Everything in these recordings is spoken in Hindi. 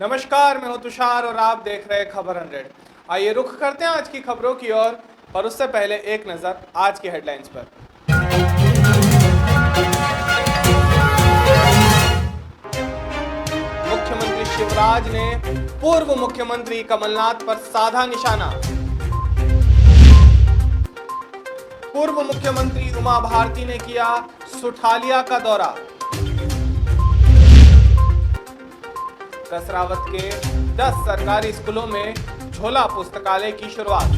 नमस्कार, मैं हूं तुषार और आप देख रहे हैं खबर 100। आइए रुख करते हैं आज की खबरों की ओर, पर उससे पहले एक नजर आज की हेडलाइंस पर। मुख्यमंत्री शिवराज ने पूर्व मुख्यमंत्री कमलनाथ पर साधा निशाना। पूर्व मुख्यमंत्री उमा भारती ने किया सुठालिया का दौरा। कसरावत के 10 सरकारी स्कूलों में झोला पुस्तकालय की शुरुआत।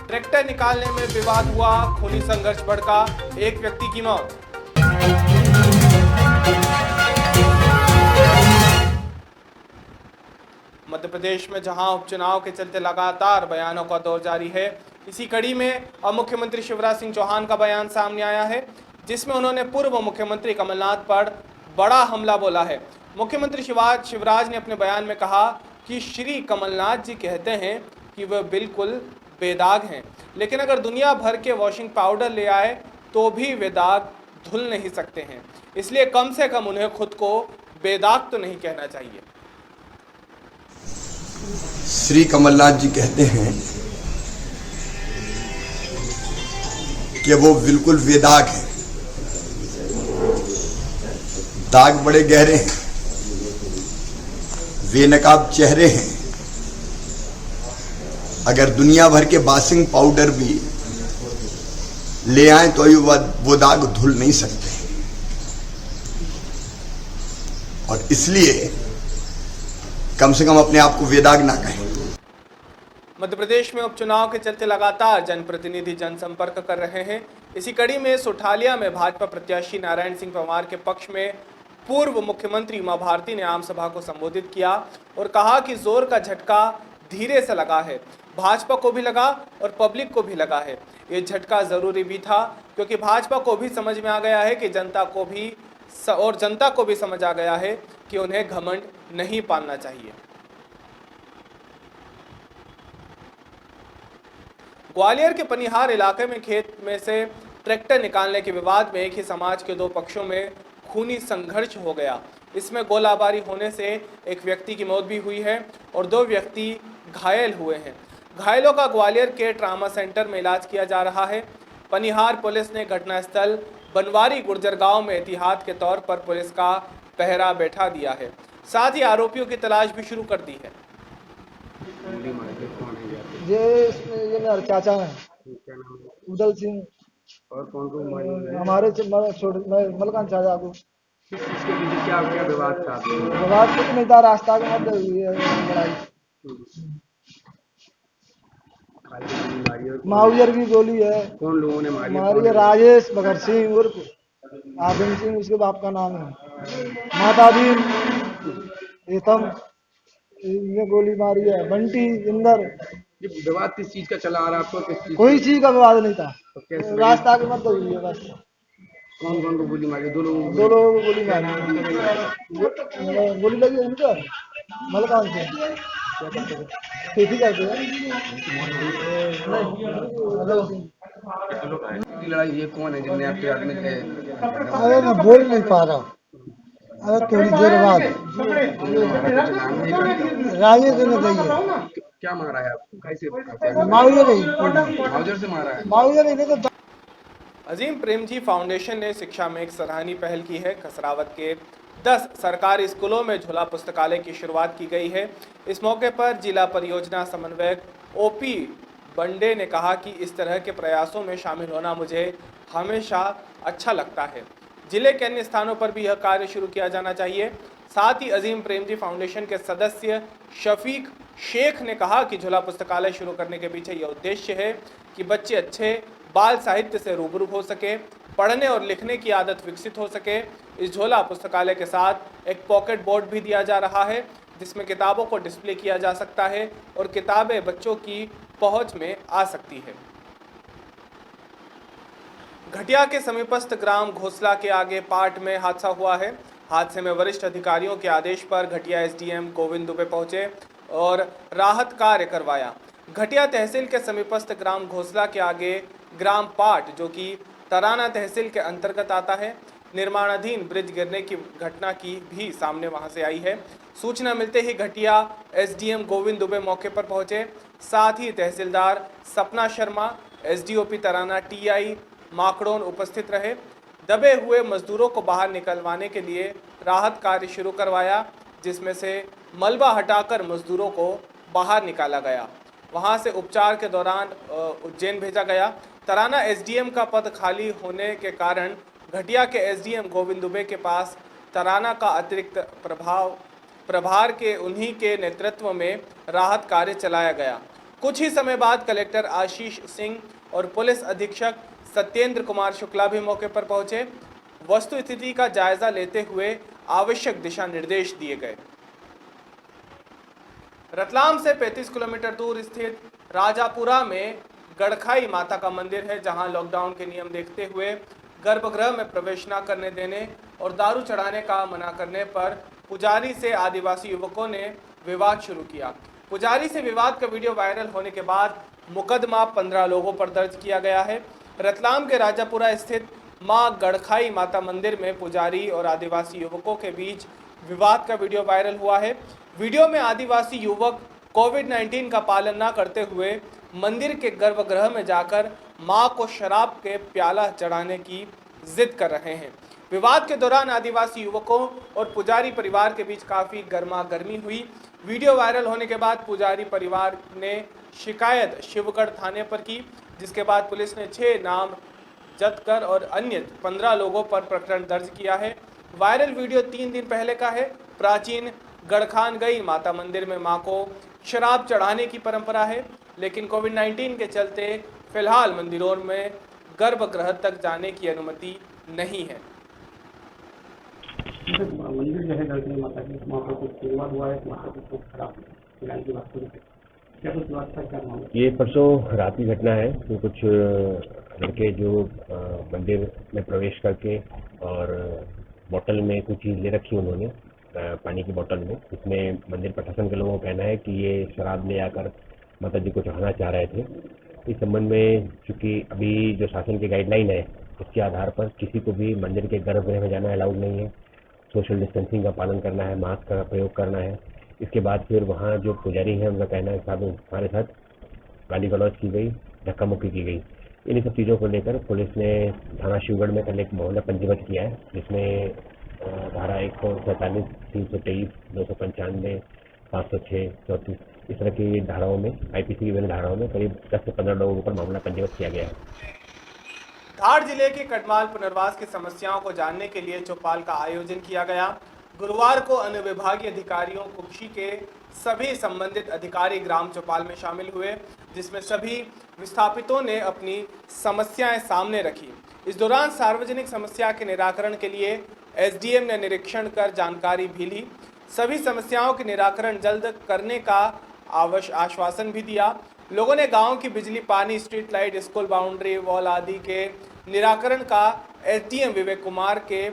ट्रैक्टर निकालने में विवाद हुआ, खूनी संघर्ष भड़का, एक व्यक्ति की मौत। मध्य प्रदेश में जहां उपचुनाव के चलते लगातार बयानों का दौर जारी है, इसी कड़ी में अब मुख्यमंत्री शिवराज सिंह चौहान का बयान सामने आया है, जिसमें उन्होंने पूर्व मुख्यमंत्री कमलनाथ पर बड़ा हमला बोला है। मुख्यमंत्री शिवराज ने अपने बयान में कहा कि श्री कमलनाथ जी कहते हैं कि वह बिल्कुल बेदाग हैं, लेकिन अगर दुनिया भर के वॉशिंग पाउडर ले आए तो भी वे दाग धुल नहीं सकते हैं, इसलिए कम से कम उन्हें खुद को बेदाग तो नहीं कहना चाहिए। श्री कमलनाथ जी कहते हैं कि वो बिल्कुल बेदाग हैं। दाग बड़े गहरे हैं, बेनकाब चेहरे हैं। अगर दुनिया भर के वॉशिंग पाउडर भी ले आए तो वो दाग धुल नहीं सकते, और इसलिए कम से कम अपने आप को बेदाग ना कहें। मध्य प्रदेश में उपचुनाव के चलते लगातार जनप्रतिनिधि जनसंपर्क कर रहे हैं। इसी कड़ी में सुठालिया में भाजपा प्रत्याशी नारायण सिंह पंवार के पक्ष में पूर्व मुख्यमंत्री उमा भारती ने आम सभा को संबोधित किया और कहा कि जोर का झटका धीरे से लगा है, भाजपा को भी लगा और पब्लिक को भी लगा है। ये झटका जरूरी भी था, क्योंकि भाजपा को भी समझ में आ गया है कि जनता को भी समझ आ गया है कि उन्हें घमंड नहीं पालना चाहिए। ग्वालियर के पनिहार इलाके में खेत में से ट्रैक्टर निकालने के विवाद में एक ही समाज के दो पक्षों में खूनी संघर्ष हो गया। इसमें गोलाबारी होने से एक व्यक्ति की मौत भी हुई है और 2 व्यक्ति घायल हुए हैं। घायलों का ग्वालियर के ट्रामा सेंटर में इलाज किया जा रहा है। पनिहार पुलिस ने घटनास्थल बनवारी गुर्जर गांव में एहतियात के तौर पर पुलिस का पहरा बैठा दिया है, साथ ही आरोपियों की तलाश भी शुरू कर दी है। ये मेरे चाचा हैं, उदल सिंह। और कौन हमारे मलकान चाचा को किस चीज के पीछे क्या क्या विवाद था? विवाद कुछ नहीं था, रास्ता के मध्य हुई है लड़ाई। माउजर की गोली है। कौन लोगों ने मारी है? राजेश भगत सिंह उर्फ आदम सिंह, उसके बाप का नाम है। माता भी एतम ने गोली मारी है। बंटी इंदर। ये विवाद किस चीज का चला आ रहा है आपको? किस चीज? कोई चीज का विवाद नहीं था, तो रास्ता के मध्य हुई है बस। कौन कौन को गोली मारी? 2 लोगों को गोली मारी। गोली लगी उनको मलकान से। खेती करते हैं। लड़ाई ये कौन है जिनने आपके आदमी के? अरे मैं बोल नहीं पा रहा। अरे थोड़ी देर बाद राजेश ने गई है। क्या मारा है आपको? कैसे? माउजर से मारा है। माउजर नहीं तो। अजीम प्रेमजी फाउंडेशन ने शिक्षा में एक सराहनीय पहल की है। कसरावत के 10 सरकारी स्कूलों में झोला पुस्तकालय की शुरुआत की गई है। इस मौके पर जिला परियोजना समन्वयक ओपी बंडे ने कहा कि इस तरह के प्रयासों में शामिल होना मुझे हमेशा अच्छा लगता है। जिले के अन्य स्थानों पर भी यह कार्य शुरू किया जाना चाहिए। साथ ही अजीम प्रेमजी फाउंडेशन के सदस्य शफीक शेख ने कहा कि झोला पुस्तकालय शुरू करने के पीछे यह उद्देश्य है कि बच्चे अच्छे बाल साहित्य से रूबरू हो सके, पढ़ने और लिखने की आदत विकसित हो सके। इस झोला पुस्तकालय के साथ एक पॉकेट बोर्ड भी दिया जा रहा है, जिसमें किताबों को डिस्प्ले किया जा सकता है और किताबें बच्चों की पहुंच में आ सकती है। घटिया के समीपस्थ ग्राम घोसला के आगे पाट में हादसा हुआ है। हादसे में वरिष्ठ अधिकारियों के आदेश पर घटिया एसडीएम गोविंद दुबे पहुंचे और राहत कार्य करवाया। घटिया तहसील के समीपस्थ ग्राम घोसला के आगे ग्राम पाट, जो कि तराना तहसील के अंतर्गत आता है, निर्माणाधीन ब्रिज गिरने की घटना की भी सामने वहां से आई है। सूचना मिलते ही घटिया एसडीएम गोविंद दुबे मौके पर पहुंचे, साथ ही तहसीलदार सपना शर्मा, एसडीओपी तराना टीआई माकड़ोन उपस्थित रहे। दबे हुए मजदूरों को बाहर निकलवाने के लिए राहत कार्य शुरू करवाया, जिसमें से मलबा हटाकर मजदूरों को बाहर निकाला गया। वहां से उपचार के दौरान उज्जैन भेजा गया। तराना एसडीएम का पद खाली होने के कारण घटिया के एसडीएम गोविंद दुबे के पास तराना का अतिरिक्त प्रभार के उन्हीं के नेतृत्व में राहत कार्य चलाया गया। कुछ ही समय बाद कलेक्टर आशीष सिंह और पुलिस अधीक्षक सत्येंद्र कुमार शुक्ला भी मौके पर पहुंचे। वस्तु स्थिति का जायजा लेते हुए आवश्यक दिशा निर्देश दिए गए। रतलाम से 35 किलोमीटर दूर स्थित राजापुरा में गड़खाई माता का मंदिर है, जहां लॉकडाउन के नियम देखते हुए गर्भगृह में प्रवेश न करने देने और दारू चढ़ाने का मना करने पर पुजारी से आदिवासी युवकों ने विवाद शुरू किया। पुजारी से विवाद का वीडियो वायरल होने के बाद मुकदमा 15 लोगों पर दर्ज किया गया है। रतलाम के राजापुरा स्थित मां गड़खाई माता मंदिर में पुजारी और आदिवासी युवकों के बीच विवाद का वीडियो वायरल हुआ है। वीडियो में आदिवासी युवक कोविड-19 का पालन न करते हुए मंदिर के गर्भगृह में जाकर मां को शराब के प्याला चढ़ाने की जिद कर रहे हैं। विवाद के दौरान आदिवासी युवकों और पुजारी परिवार के बीच काफ़ी गर्मागर्मी हुई। वीडियो वायरल होने के बाद पुजारी परिवार ने शिकायत शिवगढ़ थाने पर की, जिसके बाद पुलिस ने 6 नामजद कर और अन्य 15 लोगों पर प्रकरण दर्ज किया है। वायरल वीडियो 3 दिन पहले का है। प्राचीन गड़खान गई माता मंदिर में मां को शराब चढ़ाने की परंपरा है, लेकिन कोविड-19 के चलते फिलहाल मंदिरों में गर्भगृह तक जाने की अनुमति नहीं है। मंदिर जो है गड़खाई माता की, वहाँ पर कुछ विवाद हुआ है, माता को कुछ खराब फिलहाल की बात करें क्या कुछ व्यवस्था क्या मामला? ये परसों रात की घटना है। तो कुछ लड़के जो मंदिर में प्रवेश करके और बोतल में कुछ चीज़ ले रखी उन्होंने, पानी की बोतल में, इसमें मंदिर प्रशासन के लोगों का कहना है कि ये शराब ले आकर माता जी को चढ़ाना चाह रहे थे। इस संबंध में चूँकि अभी जो शासन की गाइडलाइन है उसके आधार पर किसी को भी मंदिर के गर्भगृह में जाना अलाउड नहीं है। सोशल डिस्टेंसिंग का पालन करना है, मास्क का प्रयोग करना है। इसके बाद फिर वहाँ जो पुजारी हैं उनका कहना है साथ हमारे साथ गाली गलौज की गई, धक्का मुक्की की गई। इन्हीं सब चीज़ों को लेकर पुलिस ने थाना शिवगढ़ में कल एक मामला पंजीबद्ध किया है, जिसमें धारा 147, 323, 295, 506, 34 इस तरह की धाराओं में, आईपीसी की विभिन्न धाराओं में करीब 10 से 15 लोगों पर मामला पंजीबद्ध किया गया है। धार जिले के कटमाल पुनर्वास की समस्याओं को जानने के लिए चौपाल का आयोजन किया गया। गुरुवार को अनुविभागीय अधिकारियों कुक्षी के सभी संबंधित अधिकारी ग्राम चौपाल में शामिल हुए, जिसमें सभी विस्थापितों ने अपनी समस्याएं सामने रखी। इस दौरान सार्वजनिक समस्या के निराकरण के लिए एसडीएम ने निरीक्षण कर जानकारी भी ली। सभी समस्याओं के निराकरण जल्द करने का आश्वासन भी दिया। लोगों ने गांव की बिजली, पानी, street light, school boundary wall आदि के निराकरण का एसडीएम विवेक कुमार के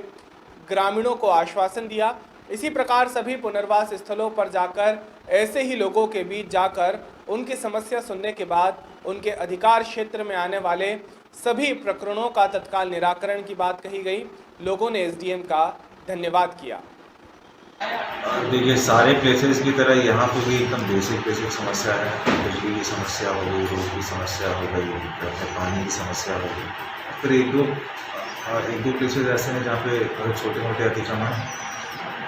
ग्रामीणों को आश्वासन दिया। इसी प्रकार सभी पुनर्वास स्थलों पर जाकर ऐसे ही लोगों के बीच जाकर उनकी समस्या सुनने के बाद उनके अधिकार क्षेत्र में आने वाले सभी प्रकरणों का तत्काल निराकरण की बात कही गई। लोगों ने एसडीएम का धन्यवाद किया। देखिए, सारे प्लेसेस की तरह यहाँ पे भी एकदम बेसिक समस्या है। बिजली की समस्या हो गई, रोड की समस्या हो गई, पानी की समस्या हो गई। फिर एक दो प्लेसेस ऐसे हैं जहाँ पे बहुत छोटे मोटे अतिक्रमण हैं।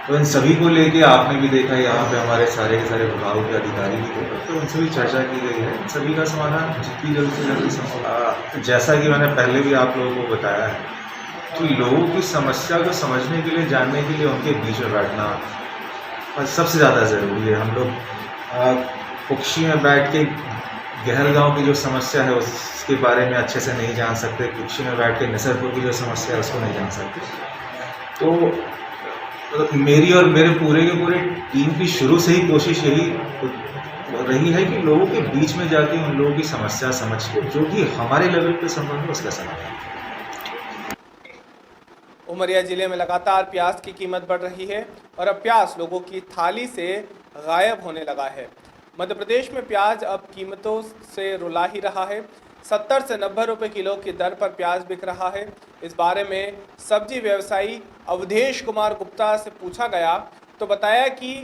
तो इन सभी को लेके आपने भी देखा, यहाँ पे हमारे सारे के सारे विभागों के अधिकारी भी थे, तो उनसे भी चर्चा की गई है। इन सभी का समाधान जितनी जल्द से जल्द संभव। जैसा कि मैंने पहले भी आप लोगों को बताया है कि लोगों की समस्या को समझने के लिए, जानने के लिए उनके बीच में बैठना सबसे ज़्यादा ज़रूरी है। हम लोग कुक्षी में बैठ के गहलगांव की जो समस्या है उसके बारे में अच्छे से नहीं जान सकते, कुक्षी में बैठ के नसरपुर की जो समस्या है उसको नहीं जान सकते। तो मेरी और मेरे पूरे के पूरे टीम की शुरू से ही कोशिश यही रही है कि लोगों के बीच में जाके उन लोगों की समस्या समझ के जो कि हमारे लेवल पे संभव है उसका समाधान। उमरिया जिले में लगातार प्याज की कीमत बढ़ रही है और अब प्याज लोगों की थाली से गायब होने लगा है। मध्य प्रदेश में प्याज अब कीमतों से रुला ही रहा है। 70 से 90 रुपए किलो की दर पर प्याज बिक रहा है। इस बारे में सब्जी व्यवसायी अवधेश कुमार गुप्ता से पूछा गया तो बताया कि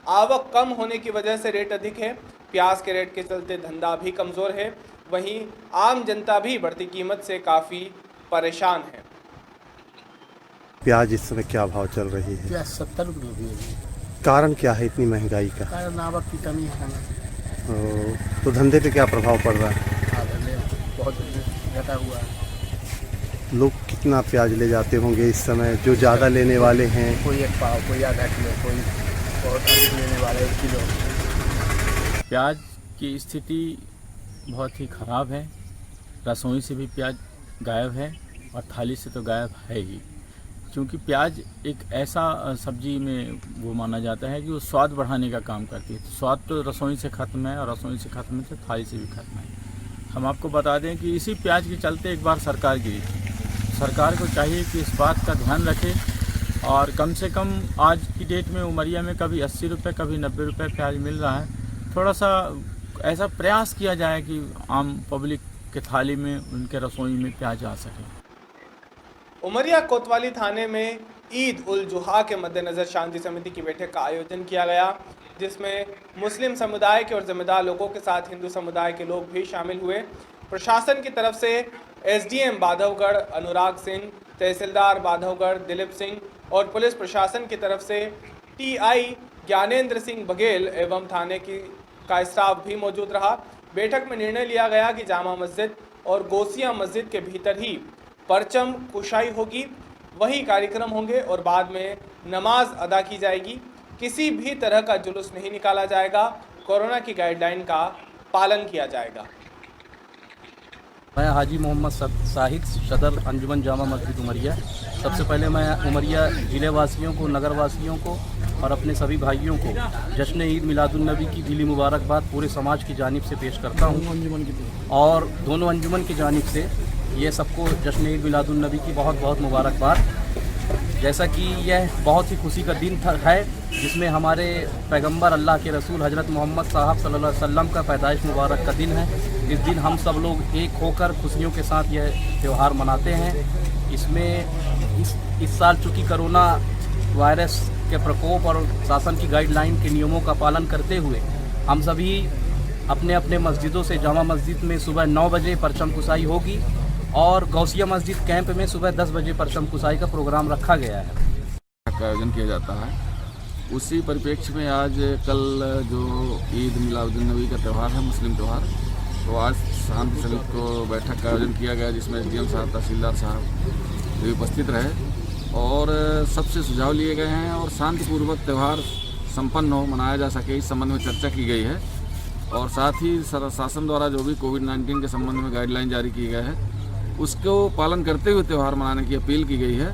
आवक कम होने की वजह से रेट अधिक है। प्याज के रेट के चलते धंधा भी कमज़ोर है। वहीं आम जनता भी बढ़ती कीमत से काफ़ी परेशान है। प्याज इस समय क्या भाव चल रही है? प्याज 70 रुपये भी है। कारण क्या है इतनी महंगाई का? कारण आवक की कमी है ना। तो धंधे पे क्या प्रभाव पड़ रहा है? बहुत घटा हुआ है। लोग कितना प्याज ले जाते होंगे इस समय जो ज़्यादा लेने वाले हैं? कोई 1 पाव, कोई आधा किलो, कोई बहुत अधिक लेने वाला 1 किलो। प्याज की स्थिति बहुत ही ख़राब है। रसोई से भी प्याज गायब है और थाली से तो गायब है ही, क्योंकि प्याज एक ऐसा सब्जी में वो माना जाता है कि वो स्वाद बढ़ाने का काम करती है। तो स्वाद तो रसोई से ख़त्म है और रसोई से ख़त्म है तो थाली से भी ख़त्म है। हम आपको बता दें कि इसी प्याज के चलते एक बार सरकार गिरी थी। सरकार को चाहिए कि इस बात का ध्यान रखे और कम से कम आज की डेट में उमरिया में कभी 80 रुपये कभी 90 रुपये प्याज मिल रहा है। थोड़ा सा ऐसा प्रयास किया जाए कि आम पब्लिक के थाली में उनके रसोई में प्याज आ सके। उमरिया कोतवाली थाने में ईद उल जुहा के मद्देनज़र शांति समिति की बैठक का आयोजन किया गया, जिसमें मुस्लिम समुदाय के और जिम्मेदार लोगों के साथ हिंदू समुदाय के लोग भी शामिल हुए। प्रशासन की तरफ से एसडीएम बाधवगढ़ अनुराग सिंह, तहसीलदार बाधवगढ़ दिलीप सिंह और पुलिस प्रशासन की तरफ से टीआई ज्ञानेंद्र सिंह बघेल एवं थाने का स्टाफ भी मौजूद रहा। बैठक में निर्णय लिया गया कि जामा मस्जिद और गोसिया मस्जिद के भीतर ही परचम कुशाई होगी, वही कार्यक्रम होंगे और बाद में नमाज अदा की जाएगी। किसी भी तरह का जुलूस नहीं निकाला जाएगा। कोरोना की गाइडलाइन का पालन किया जाएगा। मैं हाजी मोहम्मद साहिद, सदर अंजुमन जामा मस्जिद उमरिया। सबसे पहले मैं उमरिया ज़िले वासियों को, नगर वासियों को और अपने सभी भाइयों को जश्न ईद मिलादुन्नबी की दिली मुबारकबाद पूरे समाज की जानिब से पेश करता हूँ और दोनों अंजुमन की जानिब से ये सबको जश्न ईद मिलादुन्नबी की बहुत बहुत मुबारकबाद। जैसा कि यह बहुत ही खुशी का दिन है जिसमें हमारे पैगंबर अल्लाह के रसूल हज़रत मोहम्मद साहब सल्लल्लाहु अलैहि वसल्लम का पैदाइश मुबारक का दिन है। इस दिन हम सब लोग एक होकर खुशियों के साथ यह त्यौहार मनाते हैं। इसमें इस साल चूँकि कोरोना वायरस के प्रकोप और शासन की गाइडलाइन के नियमों का पालन करते हुए हम सभी अपने अपने मस्जिदों से जामा मस्जिद में सुबह 9 बजे परचम कुसाई होगी और गौसिया मस्जिद कैंप में सुबह 10 बजे परचम कुसाई का प्रोग्राम रखा गया है। का आयोजन किया जाता है। उसी परिप्रेक्ष्य में आज कल जो ईद मिलादुन्नबी का त्यौहार है, मुस्लिम त्यौहार, तो आज शांति समिति को बैठक का आयोजन किया गया जिसमें एसडीएम साहब, तहसीलदार साहब भी उपस्थित रहे और सबसे सुझाव लिए गए हैं और शांतिपूर्वक त्यौहार संपन्न हो, मनाया जा सके, इस संबंध में चर्चा की गई है। और साथ ही शासन द्वारा जो भी कोविड-19 के संबंध में गाइडलाइन जारी की गई है उसको पालन करते हुए त्यौहार मनाने की अपील की गई है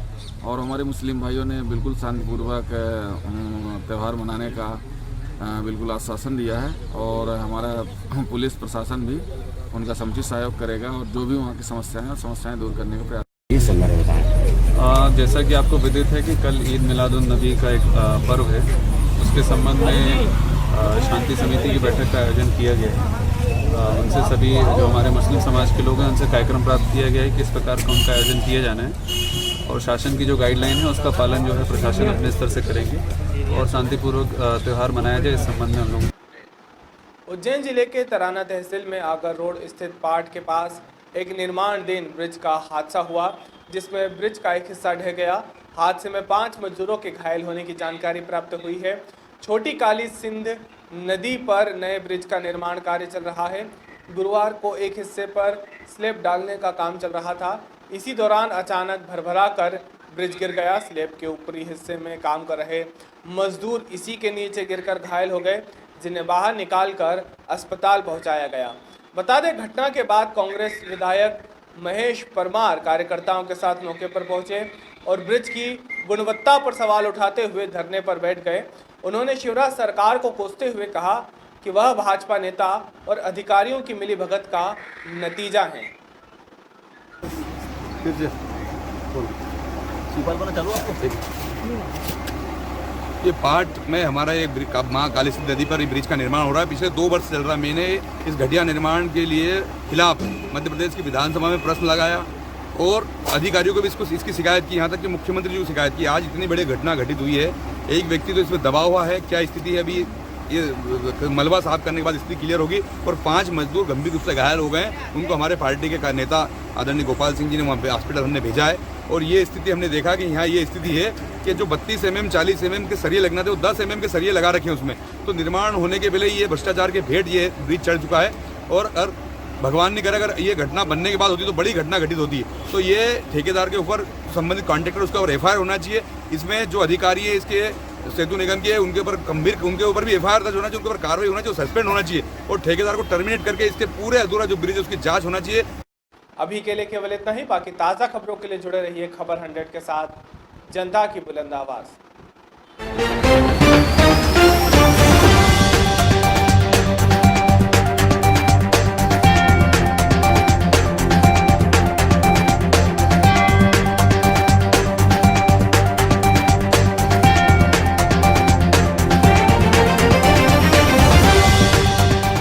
और हमारे मुस्लिम भाइयों ने बिल्कुल शांतिपूर्वक त्यौहार मनाने का बिल्कुल आश्वासन दिया है और हमारा पुलिस प्रशासन भी उनका समुचित सहयोग करेगा और जो भी वहाँ की समस्याएं दूर करने का प्रयास। जैसा कि आपको विदित है कि कल ईद मिलादुन्नबी का एक पर्व है, उसके संबंध में शांति समिति की बैठक का आयोजन किया गया है। उनसे सभी जो हमारे मुस्लिम समाज के लोग हैं उनसे कार्यक्रम प्राप्त किया गया है किस प्रकार का उनका आयोजन किया जाना है और शासन की जो गाइडलाइन है उसका पालन जो है प्रशासन अपने स्तर से करेंगे और शांतिपूर्वक त्यौहार मनाया जाए, इस संबंध में हम लोग। उज्जैन जिले के तराना तहसील में आगर रोड स्थित पाट के पास एक निर्माणाधीन ब्रिज का हादसा हुआ जिसमें ब्रिज का एक हिस्सा ढह गया। हादसे में 5 मजदूरों के घायल होने की जानकारी प्राप्त हुई है। छोटी काली सिंध नदी पर नए ब्रिज का निर्माण कार्य चल रहा है। गुरुवार को एक हिस्से पर स्लैब डालने का काम चल रहा था। इसी दौरान अचानक भरभरा कर ब्रिज गिर गया। स्लैब के ऊपरी हिस्से में काम कर रहे मजदूर इसी के नीचे गिरकर घायल हो गए, जिन्हें बाहर निकालकर अस्पताल पहुंचाया गया। बता दें, घटना के बाद कांग्रेस विधायक महेश परमार कार्यकर्ताओं के साथ मौके पर पहुंचे और ब्रिज की गुणवत्ता पर सवाल उठाते हुए धरने पर बैठ गए। उन्होंने शिवराज सरकार को कोसते हुए कहा कि वह भाजपा नेता और अधिकारियों की मिलीभगत का नतीजा है। ये पार्ट में हमारा ये माँ काली सिंध नदी पर ब्रिज का निर्माण हो रहा है। पिछले 2 वर्ष चल रहा है। मैंने इस घटिया निर्माण के लिए खिलाफ मध्य प्रदेश की विधानसभा में प्रश्न लगाया और अधिकारियों को भी इसकी शिकायत की, यहाँ तक कि मुख्यमंत्री जी को शिकायत की। आज इतनी बड़ी घटना घटित हुई है, एक व्यक्ति तो इसमें दबा हुआ है, क्या स्थिति है अभी ये मलबा साफ करने के बाद स्थिति क्लियर होगी। और 5 मजदूर गंभीर रूप से घायल हो गए हैं, उनको हमारे पार्टी के नेता आदरणीय गोपाल सिंह जी ने वहाँ पे हॉस्पिटल हमने भेजा है। और ये स्थिति हमने देखा कि यहाँ ये स्थिति है कि जो 32 mm 40 mm के सरिये लगना थे वो 10 mm के सरिये लगा रखे हैं उसमें। तो निर्माण होने के पहले ये भ्रष्टाचार के भेंट ये ब्रिज चढ़ चुका है। और भगवान नहीं करे अगर ये घटना बनने के बाद होती तो बड़ी घटना घटित होती है। तो ये ठेकेदार के ऊपर संबंधित कॉन्ट्रैक्टर उसका ऊपर FIR होना चाहिए। इसमें जो अधिकारी है इसके सेतु निगम के उनके ऊपर गंभीर उनके ऊपर भी FIR दर्ज होना चाहिए, उनके ऊपर कार्रवाई होना चाहिए, सस्पेंड होना चाहिए और ठेकेदार को टर्मिनेट करके इसके पूरे अधूरा जो ब्रिज है उसकी जांच होना चाहिए। अभी के लिए केवल इतना ही। बाकी ताज़ा खबरों के लिए जुड़े रहिए खबर 100 के साथ। जनता की बुलंद आवाज़।